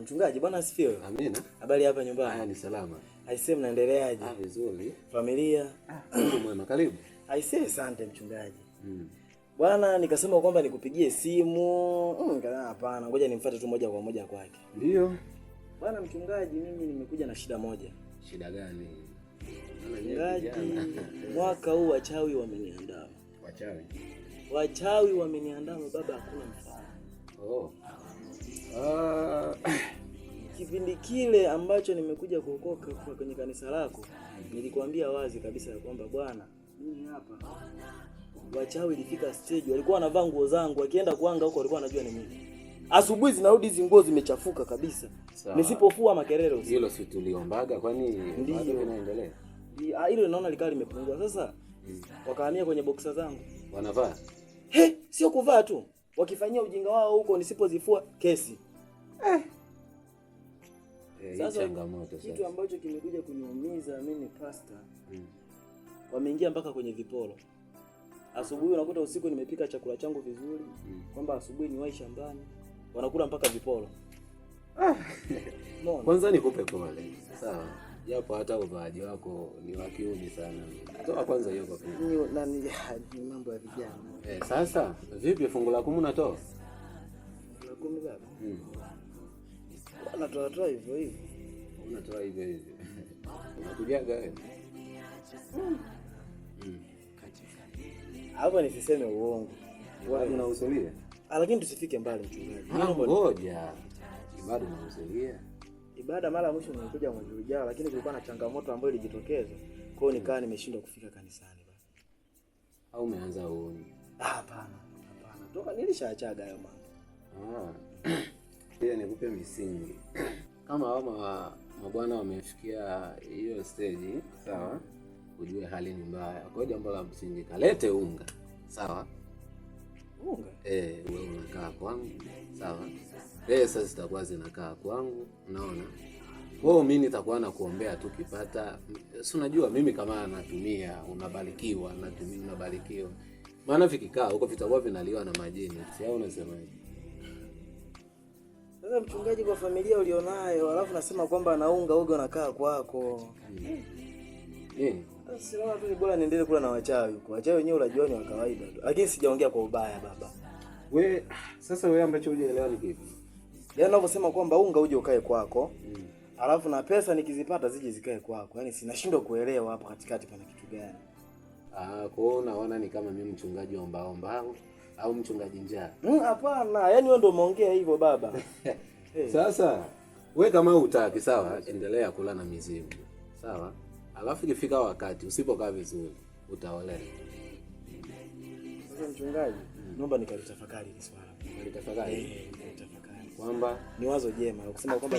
Mchungaji, bwana asifiwe. Amina. Habari hapa nyumbani? Haya, ni salama. Aisee, mnaendeleaje? Vizuri. Familia? Mungu mwema, karibu. Aisee, asante mchungaji. Bwana nikasema kwamba nikupigie simu. Hapana, ngoja nimfuate tu moja kwa moja kwake. Ndio. Bwana mchungaji, mimi nimekuja na shida moja. Shida gani? Mchungaji, mwaka huu wachawi wameniandama. Wachawi? Wachawi wameniandama baba, hakuna mfano. Oh. Kipindi kile ambacho nimekuja kuokoka kwa kwenye kanisa lako, nilikwambia wazi kabisa ya kwamba bwana, mimi hapa wachawi ilifika stage walikuwa wanavaa nguo zangu, wakienda kuanga huko walikuwa wanajua ni mimi. Asubuhi zinarudi hizo nguo zimechafuka kabisa. Nisipofua makerero. Hilo si tuliombaga, kwani bado vinaendelea? Hilo naona likali limepungua. Sasa wakahamia kwenye boxer zangu. Wanavaa? Sio kuvaa tu. Wakifanyia ujinga wao huko, nisipozifua kesi. Sasa changamoto sasa. Kitu ambacho kimekuja kuniumiza mimi pastor. Wameingia mpaka kwenye viporo. Asubuhi unakuta usiku nimepika chakula changu vizuri, kwamba asubuhi niwahi shambani, wanakula mpaka viporo. Kwanza nikupe pole. Sawa. Japo hata uvaaji wako ni wa kiuni sana. Toa kwanza hiyo kwa ni mambo ya vijana. Sasa vipi fungu la 10 unatoa? La 10 baba. Unatoa hivyo hivyo. Unatoa hivyo hivyo. Unakujaga wewe. Hapo nisiseme uongo. Wewe unausulia? Lakini tusifike mbali mchungaji. Ngoja. Bado unausulia? Ibada mara mwisho nilikuja mwezi ujao, lakini kulikuwa na changamoto ambayo ilijitokeza. Kwa hiyo nikaa nimeshindwa kufika kanisani baba. Au umeanza uoni? Hapana. Toka nilishaachaga hayo mambo. Pia nikupe misingi. Kama hao mabwana wamefikia hiyo stage, sawa? Ujue hali ni mbaya. Kwa hiyo jambo la msingi, kalete unga. Sawa? Unga? Wewe unakaa kwangu. Sawa? Pesa zitakuwa zinakaa kwangu, unaona? Wewe mimi nitakuwa nakuombea tu kipata. Si unajua mimi kama natumia, unabarikiwa, natumia unabarikiwa. Maana vikikaa huko vitakuwa vinaliwa na majini. Si au unasemaje? Sasa mchungaji, kwa familia ulionayo, alafu nasema kwamba anaunga uga unakaa kwako. Sasa naona tu ni bora niendelee kula na wachawi huko. Wachawi wenyewe unajua ni wa kawaida tu. Lakini sijaongea kwa ubaya baba. Sasa wewe ambacho hujaelewa ni kipi? Yaani unavyosema kwamba unga uje ukae kwako. Alafu na pesa nikizipata zije zikae kwako. Yaani sinashindwa kuelewa hapo katikati pana kitu gani. Kwa hiyo unaona ni kama mimi mchungaji omba au mchungaji njaa? Hapana, yaani wewe ndio umeongea hivyo baba. Sasa wewe kama hutaki, sawa, endelea kula na mizimu. Sawa? Alafu ikifika wakati usipokaa vizuri utaolewa. Sasa mchungaji, naomba nikalitafakari hili swala. Nikalitafakari. Nikalitafakari. Kwamba ni wazo jema kusema kwamba